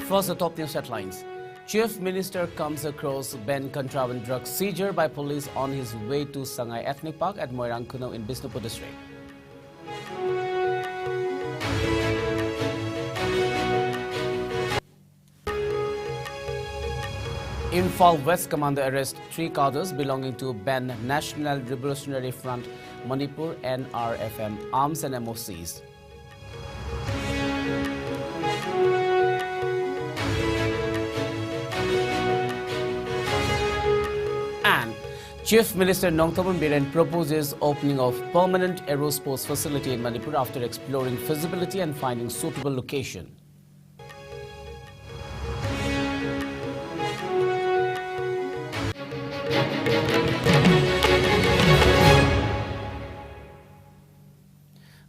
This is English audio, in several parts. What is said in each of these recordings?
First, the top news headlines. Chief Minister comes across banned contraband drug seizure by police on his way to Sangai Ethnic Park at Moirang Kuno in Bisnupur district. Imphal West Commander arrests 3 cadres belonging to banned National Revolutionary Front, Manipur, NRFM, arms and MOCs. And Chief Minister Nongthapan Biren proposes opening of permanent aerosports facility in Manipur after exploring feasibility and finding suitable location.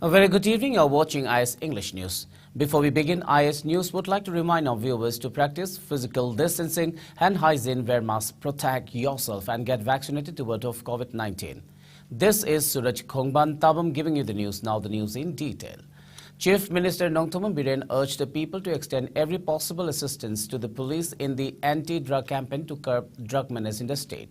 A very good evening. You are watching IS English News. Before we begin, IS News would like to remind our viewers to practice physical distancing, hand hygiene, wear masks, protect yourself and get vaccinated to ward off COVID-19. This is SURAJ Khongban Tabam giving you the news. Now the news in detail. Chief Minister Nongthapan Biren urged the people to extend every possible assistance to the police in the anti-drug campaign to curb drug menace in the state.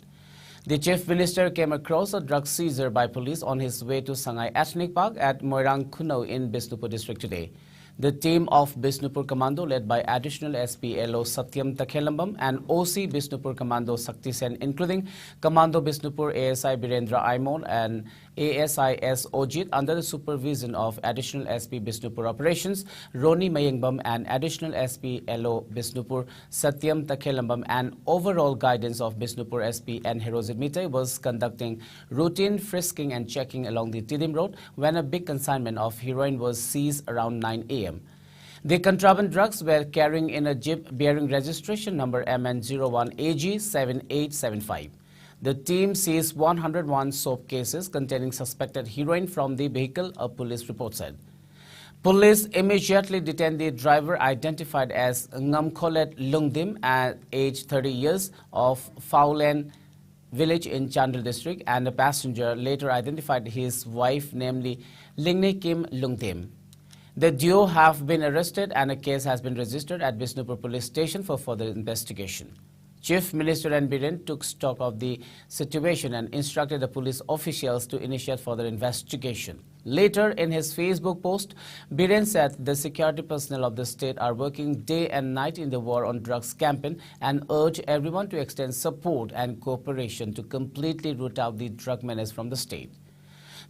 The Chief Minister came across a drug seizure by police on his way to Sangai Ethnic Park at Moirang Kuno in Bisnupur district today. The team of Bisnupur Commando led by Additional SP LO Satyam Takhelambam and OC Bisnupur Commando Sakti Sen, including Commando Bisnupur ASI Birendra Aimon and ASIS Ojit, under the supervision of Additional SP Bisnupur Operations Roni Mayengbam and Additional SP LO Bisnupur Satyam Takhelambam, and overall guidance of Bisnupur SP and Herozit Mitay, was conducting routine frisking and checking along the Tidim Road when a big consignment of heroin was seized around 9 a.m. The contraband drugs were carrying in a jeep bearing registration number MN01AG7875. The team seized 101 soap cases containing suspected heroin from the vehicle, a police report said. Police immediately detained the driver, identified as Ngamkholet Lungdim, at age 30 years, of Faulen village in Chandel district, and the passenger later identified his wife, namely Lingne Kim Lungdim. The duo have been arrested and a case has been registered at Bisnupur police station for further investigation. Chief Minister N. Biren took stock of the situation and instructed the police officials to initiate further investigation. Later, in his Facebook post, Biren said the security personnel of the state are working day and night in the war on drugs campaign and urge everyone to extend support and cooperation to completely root out the drug menace from the state.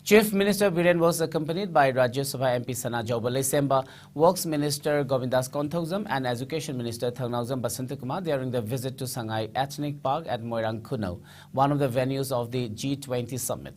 Chief Minister Biren was accompanied by Rajya Sabha MP Sana Jaubale Semba, Works Minister Govindas Konthauzam and Education Minister Thangnauzam Basantakumar during the visit to Sangai Ethnic Park at Moirang Kuno, one of the venues of the G20 summit.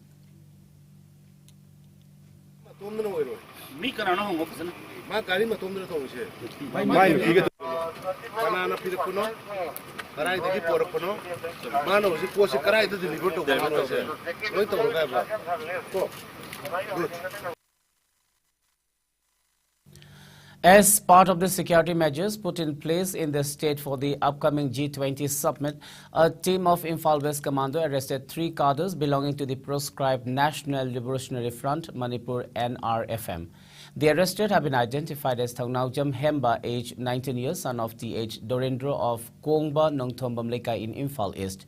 As part of the security measures put in place in the state for the upcoming G20 summit, a team of Imphal West Commando arrested 3 cadres belonging to the proscribed National Revolutionary Front, Manipur, NRFM. The arrested have been identified as Thangnaujam Hemba, age 19 years, son of T.H. Dorendro of Kongba, Nongthombam Lekai in Imphal East.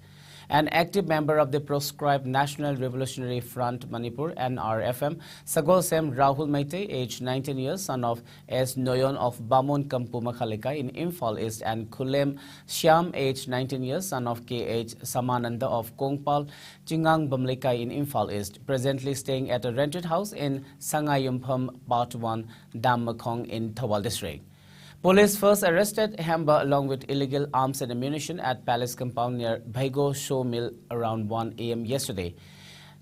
An active member of the proscribed National Revolutionary Front, Manipur, NRFM, Sagolsem Rahul Maite, age 19 years, son of S. Noyon of Bamon Kampu Makhaleka in Imphal East, and Kulem Shyam, age 19 years, son of K.H. Samananda of Kongpal, Chingang Bamlekai in Imphal East, presently staying at a rented house in Sangayumpham, Part 1, Dammakong in Thawal district. Police first arrested Hemba along with illegal arms and ammunition at Palace compound near Bhaigo Show Mill around 1 a.m. yesterday.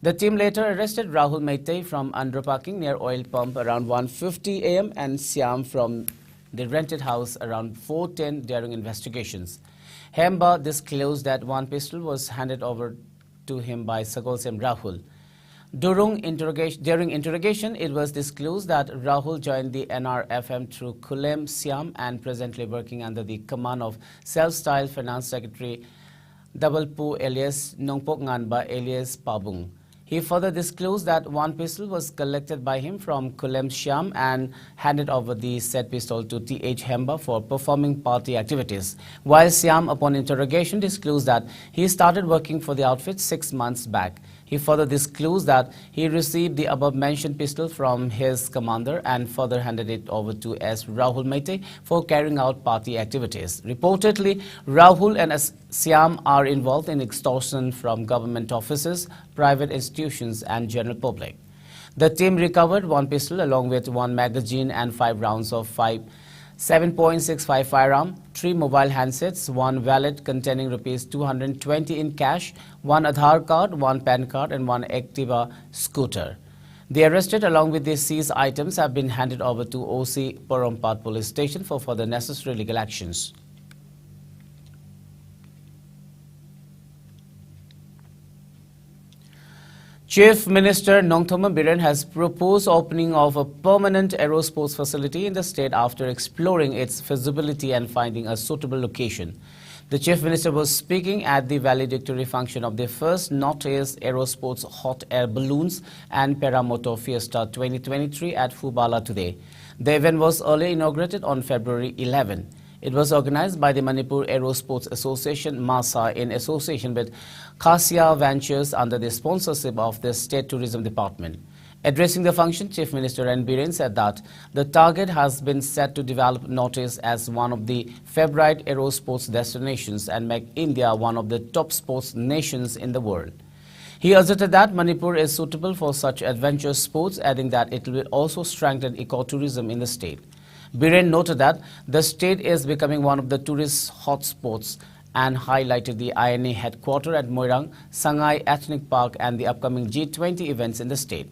The team later arrested Rahul Maite from underparking near oil pump around 1:50 a.m. and Siam from the rented house around 4:10 during investigations. Hemba disclosed that one pistol was handed over to him by Sagolsem Rahul. During interrogation, it was disclosed that Rahul joined the NRFM through Kulem Siam and presently working under the command of self-styled Finance Secretary Double Pu alias Nongpok Nganba alias Pabung. He further disclosed that one pistol was collected by him from Kulem Shyam and handed over the said pistol to T.H. Hemba for performing party activities, while Shyam, upon interrogation, disclosed that he started working for the outfit 6 months back. He further disclosed that he received the above-mentioned pistol from his commander and further handed it over to S. Rahul Maite for carrying out party activities. Reportedly, Rahul and Shyam are involved in extortion from government offices, private institutions and general public. The team recovered one pistol along with one magazine and 5 rounds of 7.65 firearm, 3 mobile handsets, 1 wallet containing Rs 220 in cash, 1 Aadhaar card, 1 PAN card and 1 Activa scooter. The arrested along with the seized items have been handed over to OC Porompat Police Station for further necessary legal actions. Chief Minister Nongthoma Biren has proposed opening of a permanent aerosports facility in the state after exploring its feasibility and finding a suitable location. The Chief Minister was speaking at the valedictory function of the first Northeast Aerosports Hot Air Balloons and Paramotor Fiesta 2023 at Phubala today. The event was earlier inaugurated on February 11. It was organized by the Manipur Aerosports Association (MASA) in association with Khasya Ventures under the sponsorship of the State Tourism Department. Addressing the function, Chief Minister N. Biren said that the target has been set to develop Northeast as one of the favorite aerosports destinations and make India one of the top sports nations in the world. He asserted that Manipur is suitable for such adventure sports, adding that it will also strengthen ecotourism in the state. Biren noted that the state is becoming one of the tourist hotspots and highlighted the INA headquarters at Moirang, Sangai Ethnic Park and the upcoming G20 events in the state.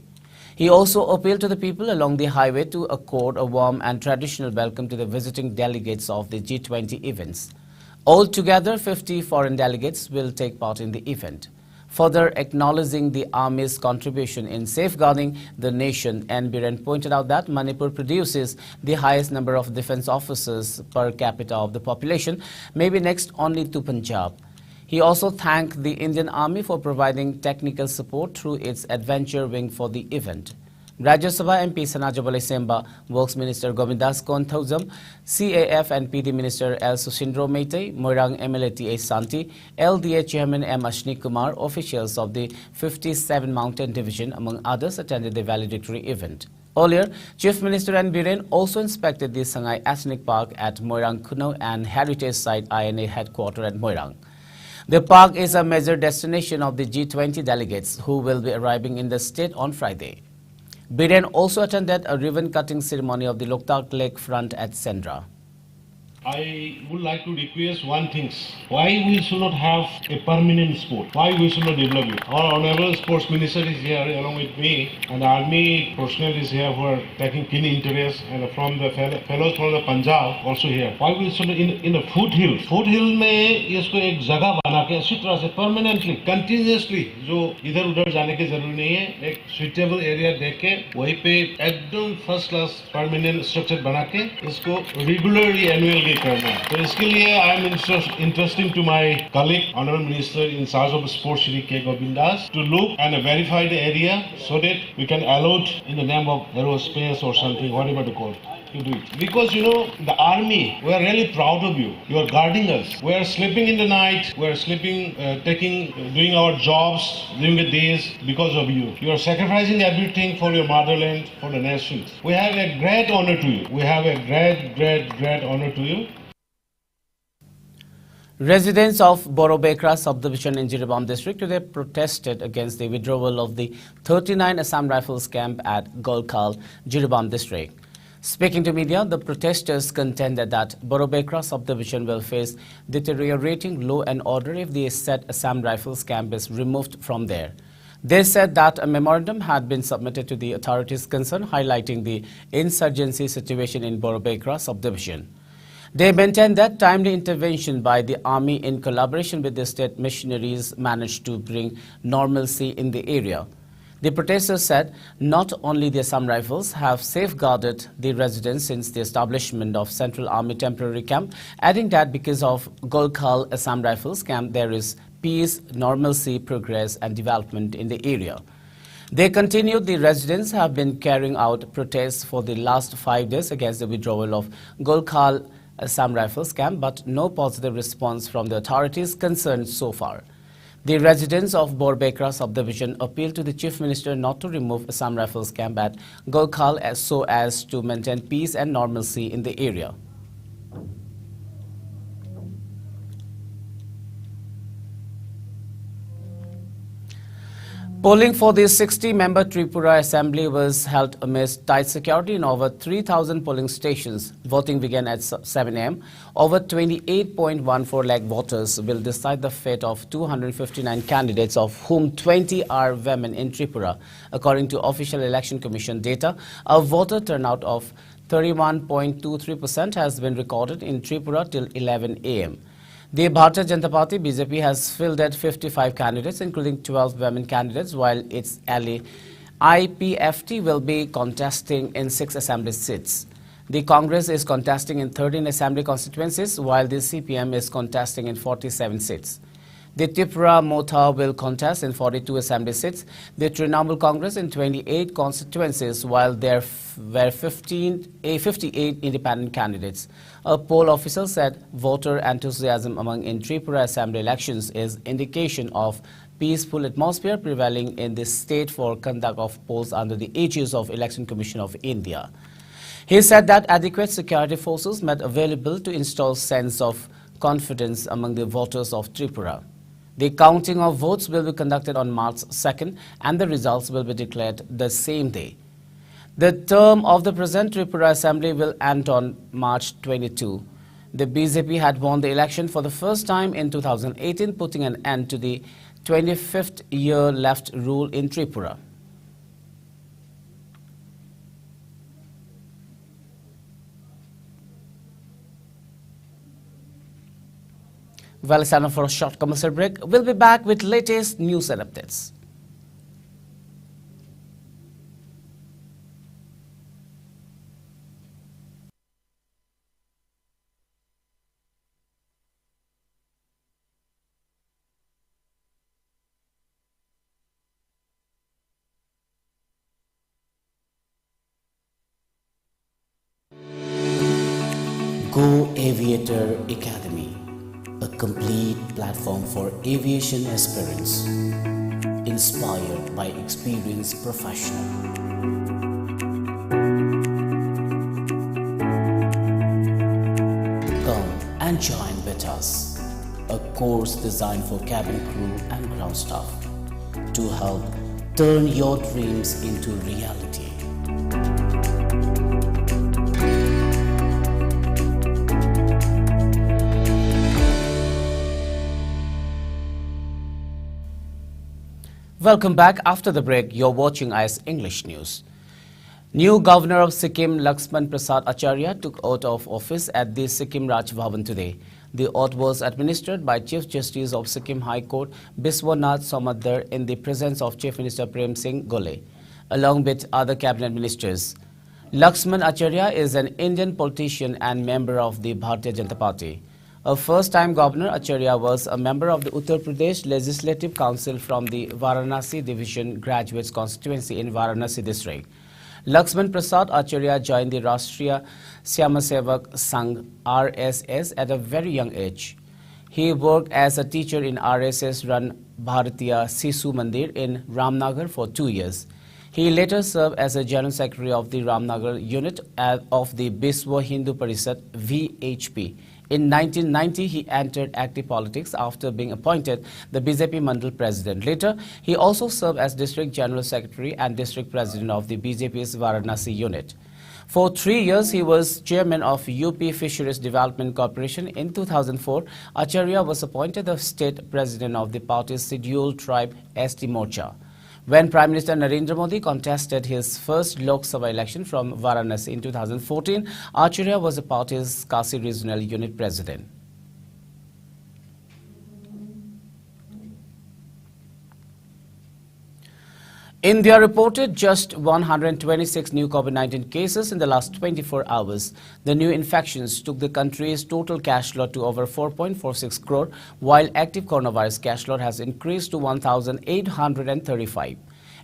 He also appealed to the people along the highway to accord a warm and traditional welcome to the visiting delegates of the G20 events. Altogether, 50 foreign delegates will take part in the event. Further acknowledging the Army's contribution in safeguarding the nation, N. Biren pointed out that Manipur produces the highest number of defense officers per capita of the population, maybe next only to Punjab. He also thanked the Indian Army for providing technical support through its adventure wing for the event. Rajya Sabha MP Sanajabale Semba, Works Minister Govindas Konthaujam, CAF and PD Minister L. Susindro Meitei, Moirang MLA T.A. Santi, LDA Chairman M. Ashni Kumar, officials of the 57 Mountain Division, among others, attended the valedictory event. Earlier, Chief Minister N. Biren also inspected the Sangai Ethnic Park at Moirang Kuno and Heritage Site INA headquarters at Moirang. The park is a major destination of the G20 delegates who will be arriving in the state on Friday. Biren also attended a ribbon-cutting ceremony of the Loktak Lake front at Sendra. I would like to request one thing. Why we should not have a permanent sport? Why we should not develop it? Our Honorable Sports Minister is here along with me, and the Army personnel is here for taking keen interest, and from the fellows from the Punjab also here. Why we should not in a foothill? Foothill में इसको एक जगह बना के अच्छी तरह से permanently, continuously जो इधर उधर जाने की जरूरत नहीं है, एक suitable area देख के वहीं पे एकदम first class permanent structure बना के इसको regularly annually करना है. तो इसके लिए I am interesting to my colleague, Honorable Minister in charge of Sports, Shri K. Govindas, to look and verify the area so that we can allot in the name of aerospace or something, whatever to call. To do it. Because you know, the Army, we are really proud of you. You are guarding us. We are sleeping in the night. We are sleeping, doing our jobs during the days because of you. You are sacrificing everything for your motherland, for the nation. We have a great honor to you. We have a great honor to you. Residents of Borobekra subdivision in Jiribam district today protested against the withdrawal of the 39 Assam Rifles camp at Golkhal, Jiribam district. Speaking to media, the protesters contended that Borobekra subdivision will face deteriorating law and order if the said Assam Rifles camp is removed from there. They said that a memorandum had been submitted to the authorities concerned, highlighting the insurgency situation in Borobekra subdivision. They maintained that timely intervention by the army in collaboration with the state missionaries managed to bring normalcy in the area. The protesters said not only the Assam Rifles have safeguarded the residents since the establishment of Central Army Temporary Camp, adding that because of Golkhal Assam Rifles Camp, there is peace, normalcy, progress and development in the area. They continued the residents have been carrying out protests for the last 5 days against the withdrawal of Golkhal Assam Rifles camp, but no positive response from the authorities concerned so far. The residents of Borbekra subdivision appealed to the Chief Minister not to remove Assam Rifles camp at Golkhal so as to maintain peace and normalcy in the area. Polling for the 60-member Tripura Assembly was held amidst tight security in over 3,000 polling stations. Voting began at 7 a.m. Over 28.14 lakh voters will decide the fate of 259 candidates, of whom 20 are women in Tripura. According to official Election Commission data, a voter turnout of 31.23% has been recorded in Tripura till 11 a.m. The Bharatiya Janata Party BJP has fielded 55 candidates, including 12 women candidates, while its ally IPFT will be contesting in 6 assembly seats. The Congress is contesting in 13 assembly constituencies, while the CPM is contesting in 47 seats. The Tripura Motha will contest in 42 assembly seats, the Trinamool Congress in 28 constituencies, while there were 58 independent candidates. A poll official said voter enthusiasm among in Tripura assembly elections is indication of peaceful atmosphere prevailing in the state for conduct of polls under the aegis of Election Commission of India. He said that adequate security forces made available to install sense of confidence among the voters of Tripura. The counting of votes will be conducted on March 2nd and the results will be declared the same day. The term of the present Tripura Assembly will end on March 22. The BJP had won the election for the first time in 2018, putting an end to the 25th year left rule in Tripura. Well, it's time for a short commercial break. We'll be back with latest news and updates. Go Aviator Academy, a complete platform for aviation aspirants, inspired by experienced professionals. Come and join with us, a course designed for cabin crew and ground staff to help turn your dreams into reality. Welcome back. After the break, you're watching IS English News. New Governor of Sikkim, Laxman Prasad Acharya, took oath of office at the Sikkim Raj Bhavan today. The oath was administered by Chief Justice of Sikkim High Court, Biswanath Somadar, in the presence of Chief Minister Prem Singh Gole, along with other cabinet ministers. Laxman Acharya is an Indian politician and member of the Bharatiya Janata Party. A first-time governor, Acharya was a member of the Uttar Pradesh Legislative Council from the Varanasi Division Graduates Constituency in Varanasi district. Laxman Prasad Acharya joined the Rashtriya Syamasevak Sangh (RSS) at a very young age. He worked as a teacher in RSS-run Bharatiya Sisu Mandir in Ramnagar for 2 years. He later served as a General Secretary of the Ramnagar unit of the Biswa Hindu Parishad (VHP). In 1990, he entered active politics after being appointed the BJP Mandal President. Later, he also served as District General Secretary and District President of the BJP's Varanasi unit. For 3 years, he was Chairman of UP Fisheries Development Corporation. In 2004, Acharya was appointed the State President of the party's scheduled tribe ST Morcha. When Prime Minister Narendra Modi contested his first Lok Sabha election from Varanasi in 2014, Acharya was the party's Kasi Regional Unit President. India reported just 126 new COVID-19 cases in the last 24 hours. The new infections took the country's total cash load to over 4.46 crore, while active coronavirus cash load has increased to 1,835.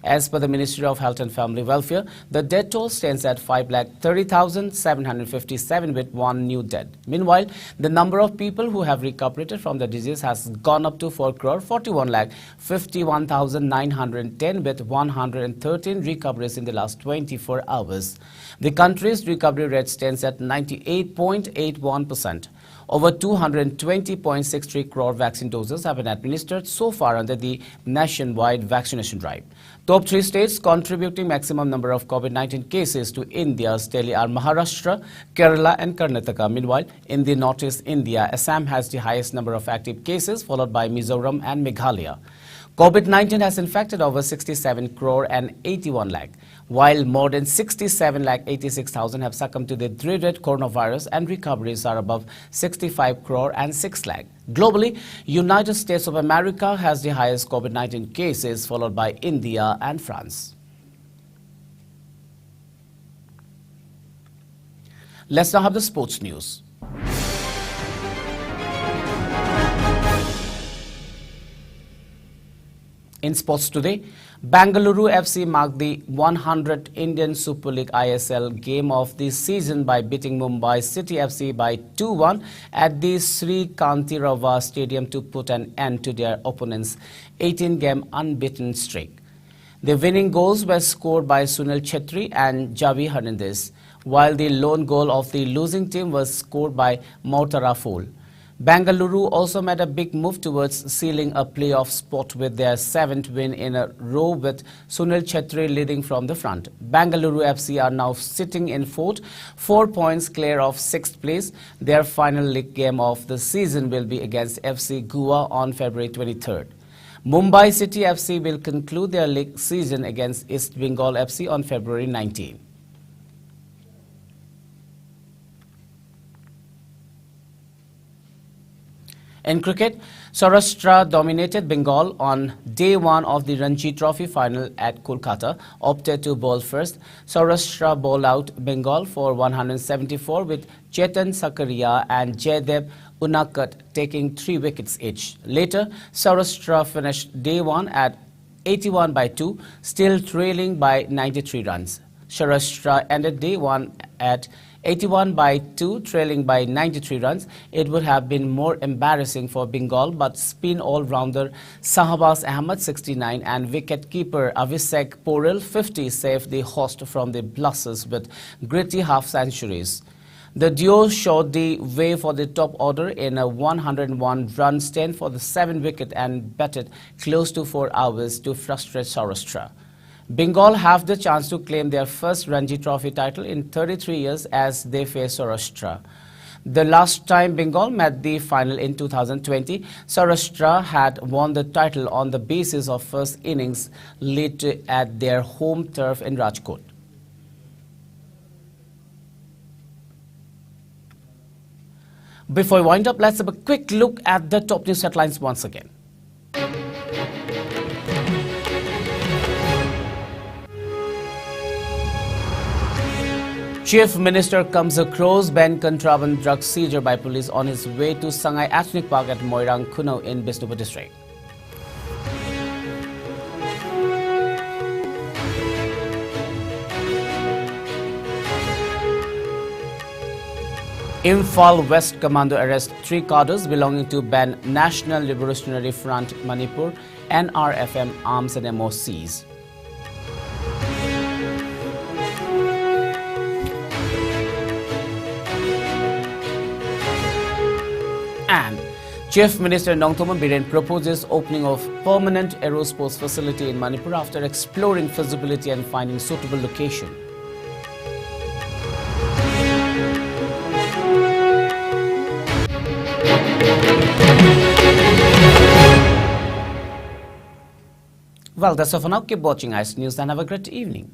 As per the Ministry of Health and Family Welfare, the death toll stands at 5,30,757 with one new death. Meanwhile, the number of people who have recuperated from the disease has gone up to 4,41,51,910 with 113 recoveries in the last 24 hours. The country's recovery rate stands at 98.81%. Over 220.63 crore vaccine doses have been administered so far under the nationwide vaccination drive. Top 3 states contributing maximum number of COVID-19 cases to India steadily are Maharashtra, Kerala and Karnataka. Meanwhile, in the northeast India, Assam has the highest number of active cases, followed by Mizoram and Meghalaya. COVID-19 has infected over 67 crore and 81 lakh, while more than 67 lakh 86,000 have succumbed to the dreaded coronavirus, and recoveries are above 65 crore and 6 lakh. Globally, United States of America has the highest COVID-19 cases, followed by India and France. Let's now have the sports news. In sports today, Bengaluru FC marked the 100th Indian Super League ISL game of the season by beating Mumbai City FC by 2-1 at the Sri Kantirava Stadium to put an end to their opponent's 18-game unbeaten streak. The winning goals were scored by Sunil Chhetri and Javi Hernandez, while the lone goal of the losing team was scored by Mautara Fall. Bengaluru also made a big move towards sealing a playoff spot with their 7th win in a row, with Sunil Chhetri leading from the front. Bengaluru FC are now sitting in 4th, 4 points clear of 6th place. Their final league game of the season will be against FC Goa on February 23rd. Mumbai City FC will conclude their league season against East Bengal FC on February 19. In cricket, Saurashtra dominated Bengal on day 1 of the Ranji Trophy final at Kolkata. Opted to bowl first, Saurashtra bowled out Bengal for 174 with Chetan Sakaria and Jaydev Unnakat taking 3 wickets each. Later, Saurashtra finished day 1 at 81 by 2, still trailing by 93 runs. Saurashtra ended day 1 at 81 by 2, trailing by 93 runs. It would have been more embarrassing for Bengal, but spin all-rounder Shahbaz Ahmed 69 and wicket-keeper Abhishek Porel 50 saved the host from the blusses with gritty half-centuries. The duo showed the way for the top order in a 101-run stand for the 7th wicket and batted close to 4 hours to frustrate Saurashtra. Bengal have the chance to claim their first Ranji Trophy title in 33 years as they face Saurashtra. The last time Bengal met the final in 2020, Saurashtra had won the title on the basis of first innings lead at their home turf in Rajkot. Before we wind up, let's have a quick look at the top news headlines once again. Chief Minister comes across ban contraband drug seizure by police on his way to Sangai Ethnic Park at Moirang Kunau in Bishnupur district. Imphal West Commando arrests 3 cadres belonging to BAN National Liberation Front Manipur, NRFM arms and MOCs. And Chief Minister Nongthoman Biren proposes opening of permanent aerosports facility in Manipur after exploring feasibility and finding suitable location. Well, that's all for now. Keep watching ICE News and have a great evening.